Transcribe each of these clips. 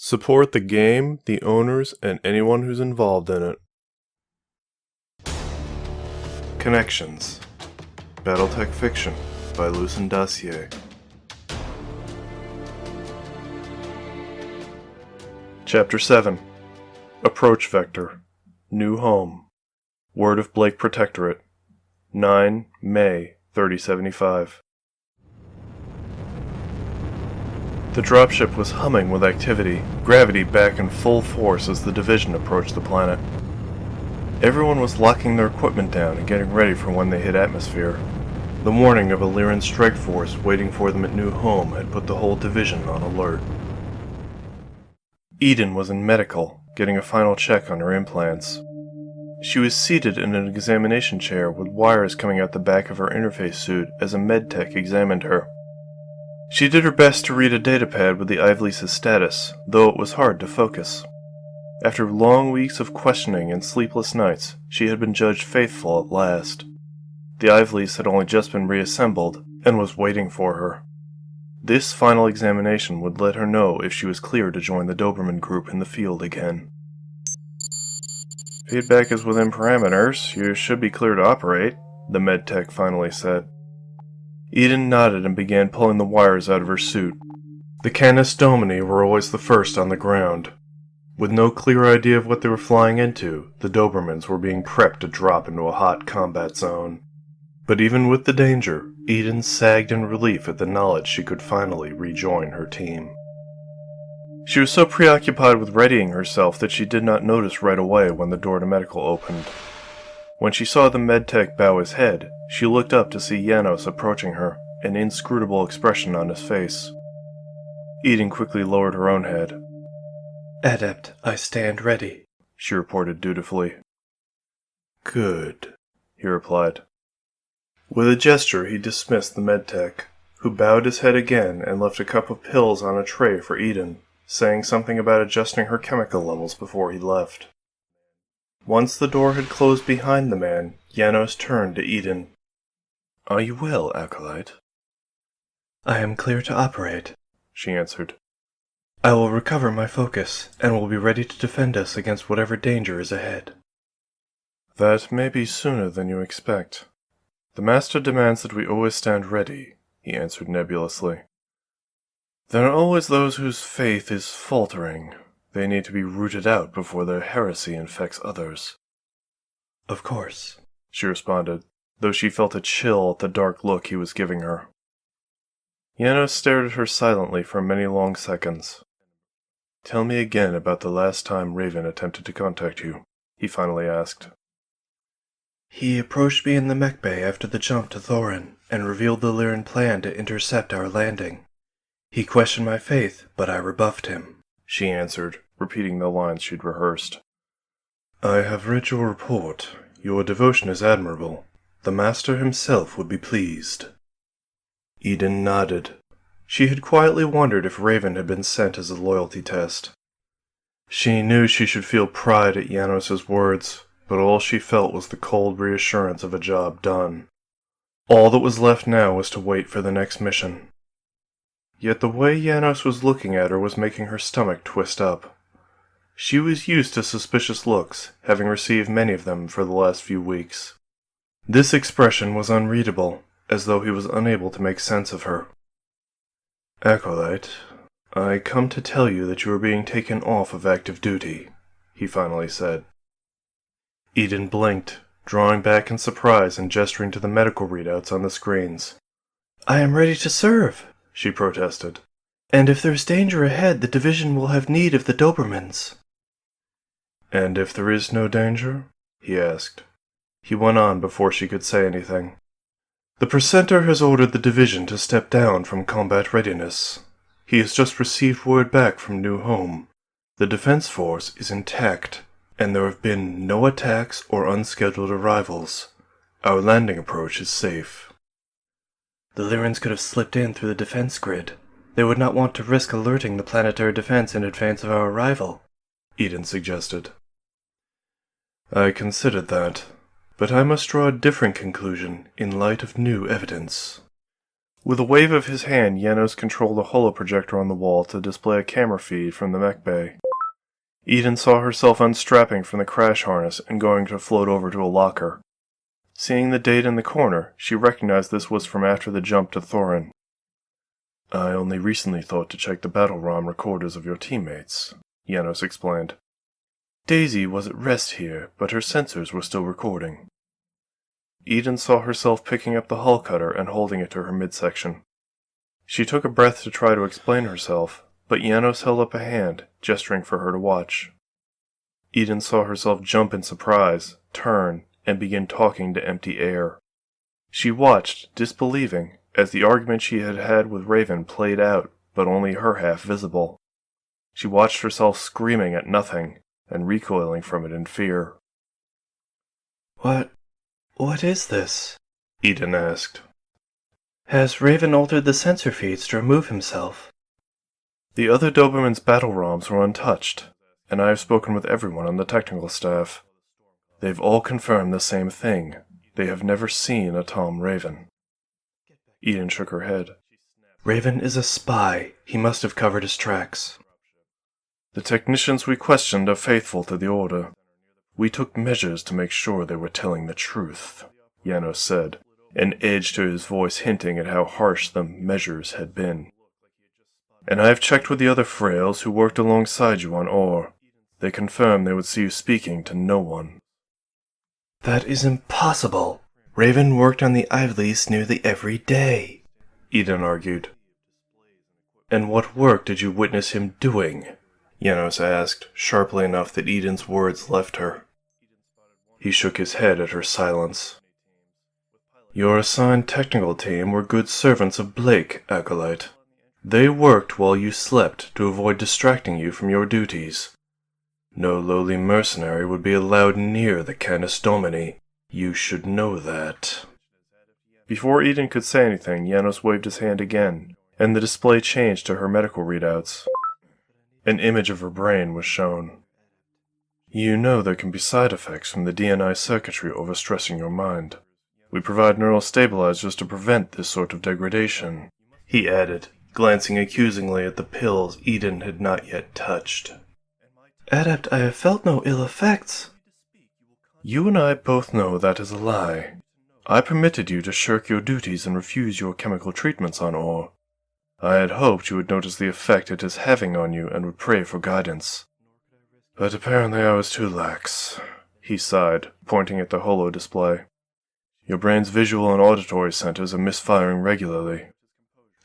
Support the game, the owners, and anyone who's involved in it. Connections. Battletech Fiction by Lucien Dacier. Chapter 7. Approach Vector. New Home. Word of Blake Protectorate. 9 May 3075. The dropship was humming with activity, gravity back in full force as the division approached the planet. Everyone was locking their equipment down and getting ready for when they hit atmosphere. The warning of a Lyran strike force waiting for them at New Home had put the whole division on alert. Eden was in medical, getting a final check on her implants. She was seated in an examination chair with wires coming out the back of her interface suit as a medtech examined her. She did her best to read a datapad with the Ivlease's status, though it was hard to focus. After long weeks of questioning and sleepless nights, she had been judged faithful at last. The Ivlease had only just been reassembled, and was waiting for her. This final examination would let her know if she was clear to join the Doberman group in the field again. "Feedback is within parameters. You should be clear to operate," the medtech finally said. Eden nodded and began pulling the wires out of her suit. The Canis Domini were always the first on the ground. With no clear idea of what they were flying into, the Dobermans were being prepped to drop into a hot combat zone. But even with the danger, Eden sagged in relief at the knowledge she could finally rejoin her team. She was so preoccupied with readying herself that she did not notice right away when the door to medical opened. When she saw the medtech bow his head, she looked up to see Janos approaching her, an inscrutable expression on his face. Eden quickly lowered her own head. "Adept, I stand ready," she reported dutifully. "Good," he replied. With a gesture, he dismissed the medtech, who bowed his head again and left a cup of pills on a tray for Eden, saying something about adjusting her chemical levels before he left. Once the door had closed behind the man, Janos turned to Eden. "Are you well, Acolyte?" "I am clear to operate," she answered. "I will recover my focus, and will be ready to defend us against whatever danger is ahead." "That may be sooner than you expect. The Master demands that we always stand ready," he answered nebulously. "There are always those whose faith is faltering. They need to be rooted out before their heresy infects others." "Of course," she responded, though she felt a chill at the dark look he was giving her. Janos stared at her silently for many long seconds. "Tell me again about the last time Raven attempted to contact you," he finally asked. "He approached me in the mech bay after the jump to Thorin, and revealed the Lyran plan to intercept our landing. He questioned my faith, but I rebuffed him," she answered, repeating the lines she'd rehearsed. "I have read your report. Your devotion is admirable. The Master himself would be pleased." Eden nodded. She had quietly wondered if Raven had been sent as a loyalty test. She knew she should feel pride at Janos' words, but all she felt was the cold reassurance of a job done. All that was left now was to wait for the next mission. Yet the way Janos was looking at her was making her stomach twist up. She was used to suspicious looks, having received many of them for the last few weeks. This expression was unreadable, as though he was unable to make sense of her. "Acolyte, I come to tell you that you are being taken off of active duty," he finally said. Eden blinked, drawing back in surprise and gesturing to the medical readouts on the screens. "I am ready to serve," she protested. "And if there's danger ahead, the division will have need of the Dobermans." "And if there is no danger?" he asked. He went on before she could say anything. "The Precentor has ordered the division to step down from combat readiness. He has just received word back from New Home. The defense force is intact, and there have been no attacks or unscheduled arrivals. Our landing approach is safe." "The Lyrans could have slipped in through the defense grid. They would not want to risk alerting the planetary defense in advance of our arrival," Eden suggested. "I considered that, but I must draw a different conclusion in light of new evidence. With a wave of his hand, Janos controlled a holoprojector on the wall to display a camera feed from the mech bay. Eden saw herself unstrapping from the crash harness and going to float over to a locker. Seeing the date in the corner, she recognized this was from after the jump to Thorin. I only recently thought to check the battle ROM recorders of your teammates, Janos explained. Daisy was at rest here, but her sensors were still recording. Eden saw herself picking up the hull cutter and holding it to her midsection. She took a breath to try to explain herself, but Janos held up a hand, gesturing for her to watch. Eden saw herself jump in surprise, turn, and begin talking to empty air. She watched, disbelieving, as the argument she had had with Raven played out, but only her half visible. She watched herself screaming at nothing, and recoiling from it in fear. What is this? Eden asked. Has Raven altered the sensor feeds to remove himself? The other Doberman's battle ROMs were untouched, and I have spoken with everyone on the technical staff. They've all confirmed the same thing. They have never seen a Tom Raven. Eden shook her head. Raven is a spy. He must have covered his tracks. The technicians we questioned are faithful to the Order. We took measures to make sure they were telling the truth, Janos said, an edge to his voice hinting at how harsh the measures had been. And I have checked with the other Frails who worked alongside you on Ore. They confirmed they would see you speaking to no one. That is impossible. Raven worked on the Ivleys nearly every day, Eden argued. And what work did you witness him doing? Janos asked, sharply enough that Eden's words left her. He shook his head at her silence. Your assigned technical team were good servants of Blake, Acolyte. They worked while you slept to avoid distracting you from your duties. No lowly mercenary would be allowed near the Canis Domini. You should know that. Before Eden could say anything, Janos waved his hand again, and the display changed to her medical readouts. An image of her brain was shown. You know there can be side effects from the DNI circuitry overstressing your mind. We provide neural stabilizers to prevent this sort of degradation, he added, glancing accusingly at the pills Eden had not yet touched. Adept, I have felt no ill effects. You and I both know that is a lie. I permitted you to shirk your duties and refuse your chemical treatments on Ore. I had hoped you would notice the effect it is having on you and would pray for guidance. But apparently I was too lax, he sighed, pointing at the holo display. Your brain's visual and auditory centers are misfiring regularly.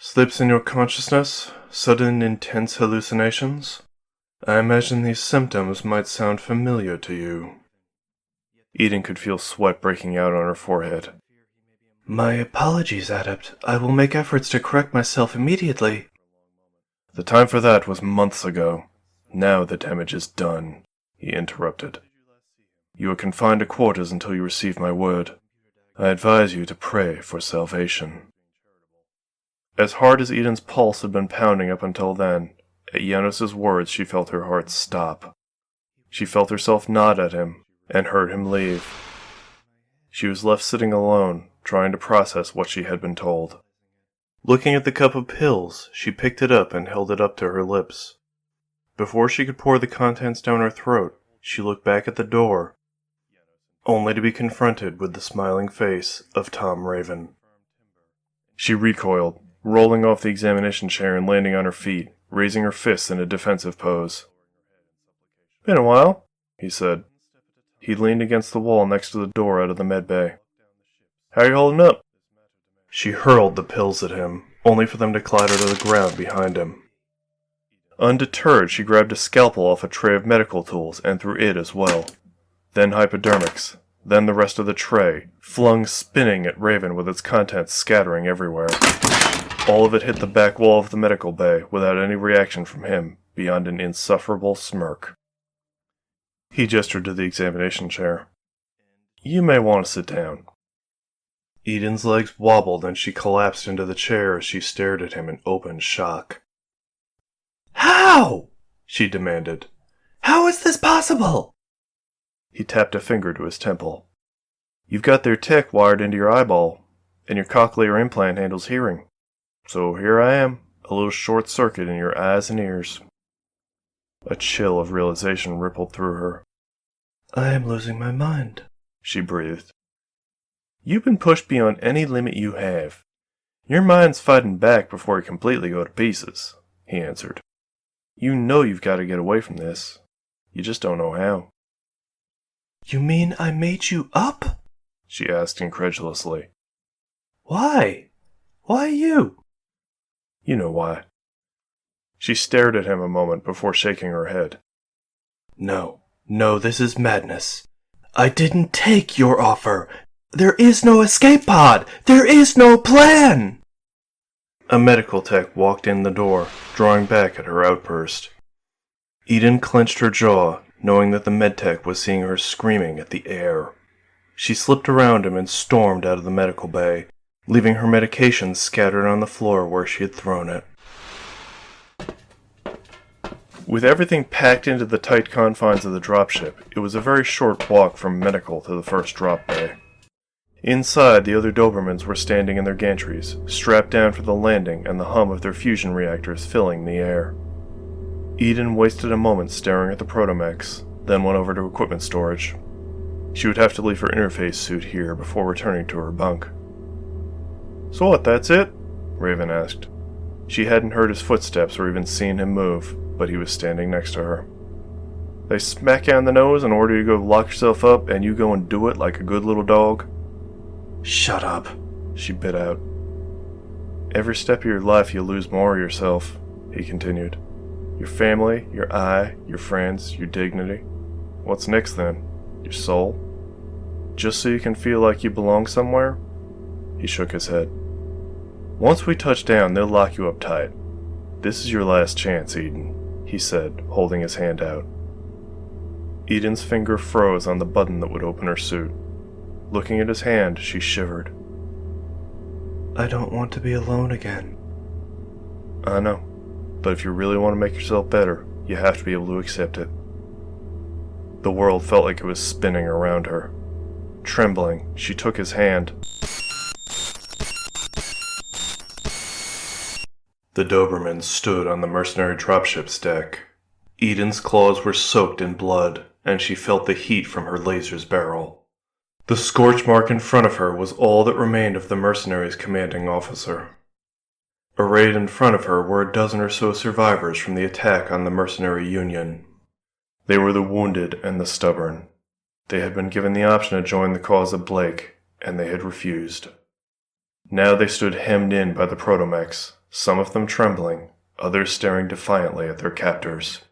Slips in your consciousness? Sudden intense hallucinations? I imagine these symptoms might sound familiar to you. Eden could feel sweat breaking out on her forehead. My apologies, Adept. I will make efforts to correct myself immediately. The time for that was months ago. Now the damage is done, he interrupted. You are confined to quarters until you receive my word. I advise you to pray for salvation. As hard as Eden's pulse had been pounding up until then, at Janos' words she felt her heart stop. She felt herself nod at him, and heard him leave. She was left sitting alone, trying to process what she had been told. Looking at the cup of pills, she picked it up and held it up to her lips. Before she could pour the contents down her throat, she looked back at the door, only to be confronted with the smiling face of Tom Raven. She recoiled, rolling off the examination chair and landing on her feet, raising her fists in a defensive pose. Been a while, he said. He leaned against the wall next to the door out of the med bay. How you holding up? She hurled the pills at him, only for them to clatter to the ground behind him. Undeterred, she grabbed a scalpel off a tray of medical tools and threw it as well. Then hypodermics, then the rest of the tray, flung spinning at Raven with its contents scattering everywhere. All of it hit the back wall of the medical bay without any reaction from him, beyond an insufferable smirk. He gestured to the examination chair. You may want to sit down. Eden's legs wobbled and she collapsed into the chair as she stared at him in open shock. How? She demanded. How is this possible? He tapped a finger to his temple. You've got their tech wired into your eyeball, and your cochlear implant handles hearing. So here I am, a little short circuit in your eyes and ears. A chill of realization rippled through her. I am losing my mind, she breathed. You've been pushed beyond any limit you have. Your mind's fighting back before you completely go to pieces, he answered. You know you've got to get away from this. You just don't know how. You mean I made you up? She asked incredulously. Why? Why you? You know why. She stared at him a moment before shaking her head. No, this is madness. I didn't take your offer. There is no escape pod. There is no plan. A medical tech walked in the door, drawing back at her outburst. Eden clenched her jaw, knowing that the medtech was seeing her screaming at the air. She slipped around him and stormed out of the medical bay, leaving her medication scattered on the floor where she had thrown it. With everything packed into the tight confines of the dropship, it was a very short walk from medical to the first drop bay. Inside, the other Dobermans were standing in their gantries, strapped down for the landing and the hum of their fusion reactors filling the air. Eden wasted a moment staring at the protomechs, then went over to equipment storage. She would have to leave her interface suit here before returning to her bunk. So what, that's it? Raven asked. She hadn't heard his footsteps or even seen him move, but he was standing next to her. They smack you on the nose and order you to go lock yourself up, and you go and do it like a good little dog? Shut up, she bit out. Every step of your life you lose more of yourself, he continued. Your family, your eye, your friends, your dignity. What's next then? Your soul? Just so you can feel like you belong somewhere? He shook his head. Once we touch down, they'll lock you up tight. This is your last chance, Eden, he said, holding his hand out. Eden's finger froze on the button that would open her suit. Looking at his hand, she shivered. I don't want to be alone again. I know, but if you really want to make yourself better, you have to be able to accept it. The world felt like it was spinning around her. Trembling, she took his hand. The Dobermans stood on the mercenary dropship's deck. Eden's claws were soaked in blood, and she felt the heat from her laser's barrel. The scorch mark in front of her was all that remained of the mercenary's commanding officer. Arrayed in front of her were a dozen or so survivors from the attack on the mercenary union. They were the wounded and the stubborn. They had been given the option to join the cause of Blake, and they had refused. Now they stood hemmed in by the protomechs, some of them trembling, others staring defiantly at their captors.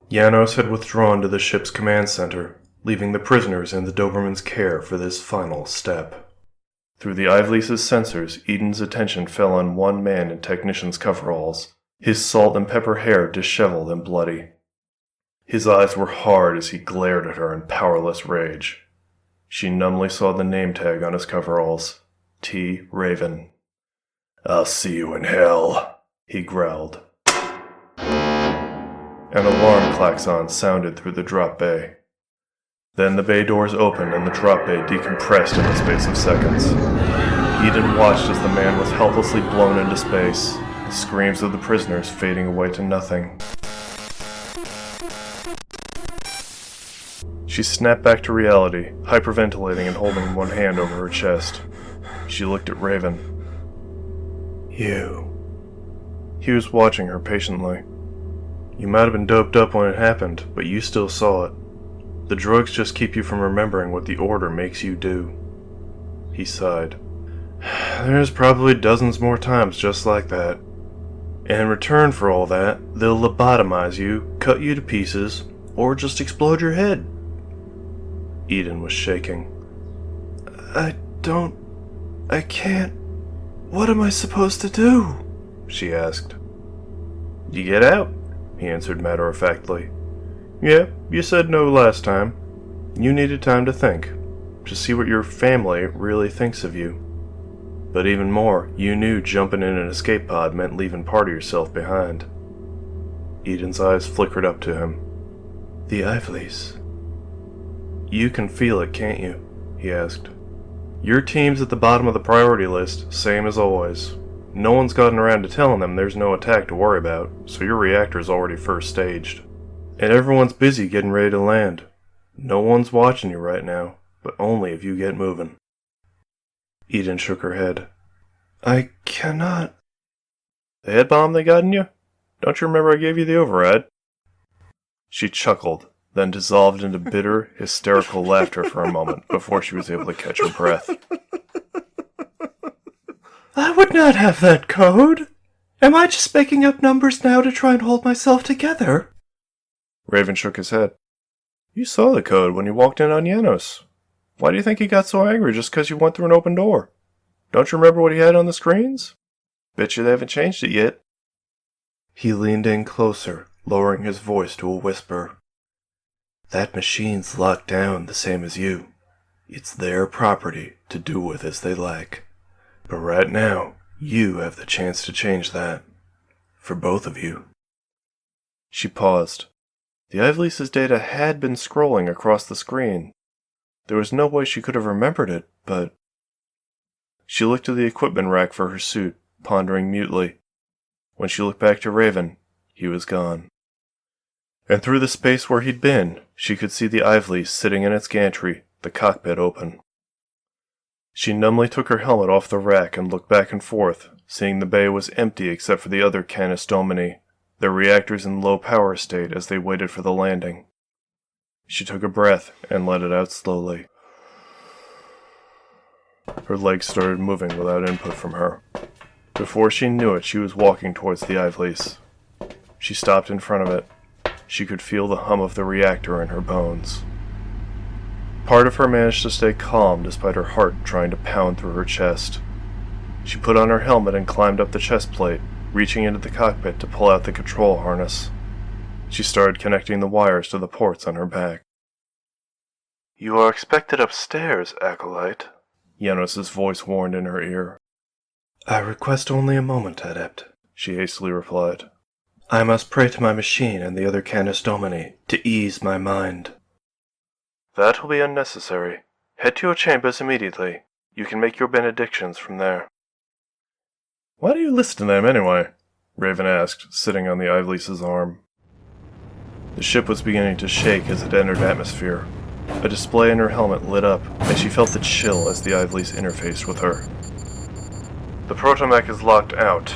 Janos had withdrawn to the ship's command center, leaving the prisoners in the Doberman's care for this final step. Through the Ivlease's sensors, Eden's attention fell on one man in technician's coveralls, his salt and pepper hair disheveled and bloody. His eyes were hard as he glared at her in powerless rage. She numbly saw the name tag on his coveralls, T. Raven. I'll see you in hell, he growled. An alarm klaxon sounded through the drop bay. Then the bay doors opened and the drop bay decompressed in the space of seconds. Eden watched as the man was helplessly blown into space, the screams of the prisoners fading away to nothing. She snapped back to reality, hyperventilating and holding one hand over her chest. She looked at Raven. You. He was watching her patiently. You might have been doped up when it happened, but you still saw it. The drugs just keep you from remembering what the Order makes you do. He sighed. There's probably dozens more times just like that. And in return for all that, they'll lobotomize you, cut you to pieces, or just explode your head. Eden was shaking. I can't. What am I supposed to do? She asked. You get out, he answered matter-of-factly. Yeah, you said no last time. You needed time to think, to see what your family really thinks of you. But even more, you knew jumping in an escape pod meant leaving part of yourself behind. Eden's eyes flickered up to him. The Ivlease. You can feel it, can't you? He asked. Your team's at the bottom of the priority list, same as always. No one's gotten around to telling them there's no attack to worry about, so your reactor's already first staged. And everyone's busy getting ready to land. No one's watching you right now, but only if you get moving. Eden shook her head. I cannot. The head bomb they got in you? Don't you remember I gave you the override? She chuckled, then dissolved into bitter, hysterical laughter for a moment before she was able to catch her breath. I would not have that code. Am I just making up numbers now to try and hold myself together? Raven shook his head. You saw the code when you walked in on Janos. Why do you think he got so angry just because you went through an open door? Don't you remember what he had on the screens? Bet you they haven't changed it yet. He leaned in closer, lowering his voice to a whisper. That machine's locked down the same as you. It's their property to do with as they like. But right now, you have the chance to change that. For both of you. She paused. The Ivlease's data had been scrolling across the screen. There was no way she could have remembered it, but... She looked to the equipment rack for her suit, pondering mutely. When she looked back to Raven, he was gone. And through the space where he'd been, she could see the Ivlease sitting in its gantry, the cockpit open. She numbly took her helmet off the rack and looked back and forth, seeing the bay was empty except for the other Canis Domini, their reactors in low power state as they waited for the landing. She took a breath and let it out slowly. Her legs started moving without input from her. Before she knew it, she was walking towards the Ivlease. She stopped in front of it. She could feel the hum of the reactor in her bones. Part of her managed to stay calm despite her heart trying to pound through her chest. She put on her helmet and climbed up the chest plate, reaching into the cockpit to pull out the control harness. She started connecting the wires to the ports on her back. You are expected upstairs, Acolyte, Janos' voice warned in her ear. I request only a moment, Adept, she hastily replied. I must pray to my machine and the other Canis Domini to ease my mind. That will be unnecessary. Head to your chambers immediately. You can make your benedictions from there. Why do you listen to them anyway? Raven asked, sitting on the Ivlease's arm. The ship was beginning to shake as it entered atmosphere. A display in her helmet lit up, and she felt the chill as the Ivlease interfaced with her. The protomech is locked out,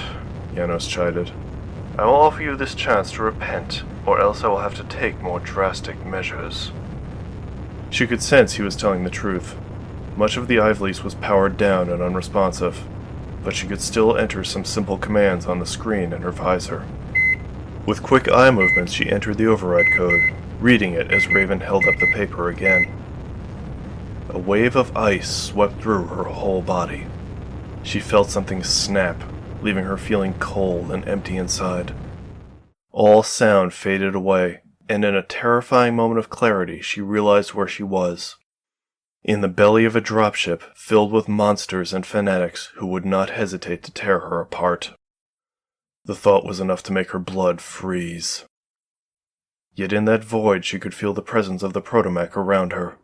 Janos chided. I will offer you this chance to repent, or else I will have to take more drastic measures. She could sense he was telling the truth. Much of the Ivlease was powered down and unresponsive, but she could still enter some simple commands on the screen in her visor. With quick eye movements, she entered the override code, reading it as Raven held up the paper again. A wave of ice swept through her whole body. She felt something snap, leaving her feeling cold and empty inside. All sound faded away, and in a terrifying moment of clarity, she realized where she was. In the belly of a dropship filled with monsters and fanatics who would not hesitate to tear her apart. The thought was enough to make her blood freeze. Yet in that void she could feel the presence of the protomech around her.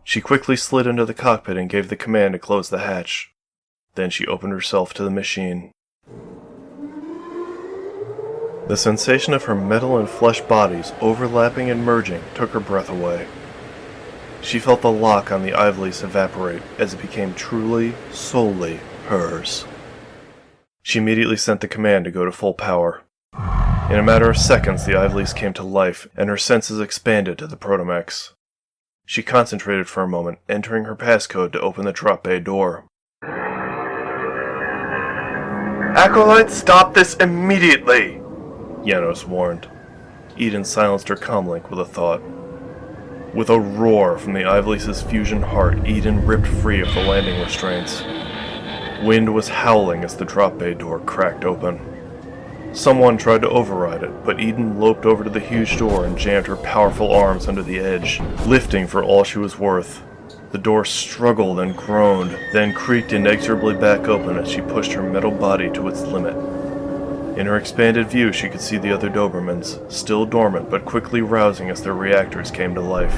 She quickly slid into the cockpit and gave the command to close the hatch. Then she opened herself to the machine. The sensation of her metal and flesh bodies overlapping and merging took her breath away. She felt the lock on the Ivlease evaporate as it became truly, solely hers. She immediately sent the command to go to full power. In a matter of seconds, the Ivlease came to life, and her senses expanded to the protomechs. She concentrated for a moment, entering her passcode to open the drop bay door. Acolyte, stop this immediately! Janos warned. Eden silenced her comlink with a thought. With a roar from the Ivlease's fusion heart, Eden ripped free of the landing restraints. Wind was howling as the drop bay door cracked open. Someone tried to override it, but Eden loped over to the huge door and jammed her powerful arms under the edge, lifting for all she was worth. The door struggled and groaned, then creaked inexorably back open as she pushed her metal body to its limit. In her expanded view, she could see the other Dobermans, still dormant but quickly rousing as their reactors came to life.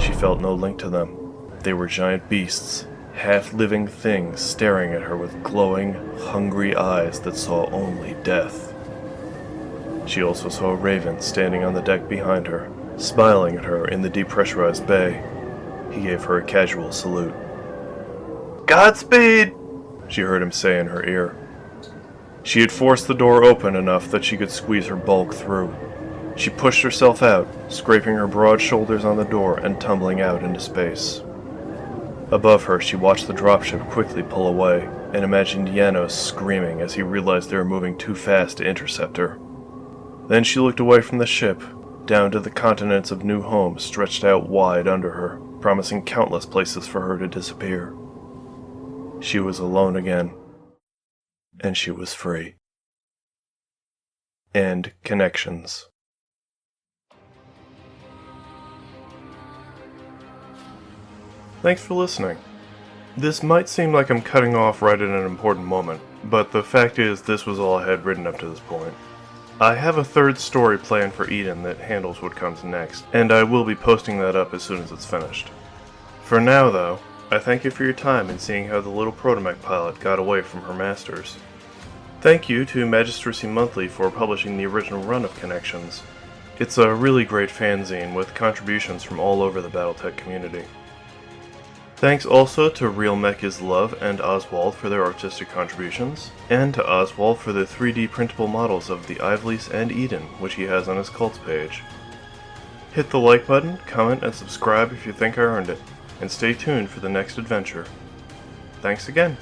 She felt no link to them. They were giant beasts, half-living things staring at her with glowing, hungry eyes that saw only death. She also saw a raven standing on the deck behind her, smiling at her in the depressurized bay. He gave her a casual salute. "Godspeed," she heard him say in her ear. She had forced the door open enough that she could squeeze her bulk through. She pushed herself out, scraping her broad shoulders on the door and tumbling out into space. Above her, she watched the dropship quickly pull away, and imagined Janos screaming as he realized they were moving too fast to intercept her. Then she looked away from the ship, down to the continents of new homes stretched out wide under her, promising countless places for her to disappear. She was alone again. And she was free. And connections. Thanks for listening. This might seem like I'm cutting off right at an important moment, but the fact is this was all I had written up to this point. I have a third story planned for Eden that handles what comes next, and I will be posting that up as soon as it's finished. For now, though, I thank you for your time in seeing how the little protomech pilot got away from her masters. Thank you to Magistracy Monthly for publishing the original run of Connections. It's a really great fanzine with contributions from all over the battletech community. Thanks also to Real Mech is Love and Oswald for their artistic contributions, and to Oswald for the 3D printable models of the Ivleys and Eden, which he has on his cults page. Hit the like button, comment, and subscribe if you think I earned it, and stay tuned for the next adventure. Thanks again.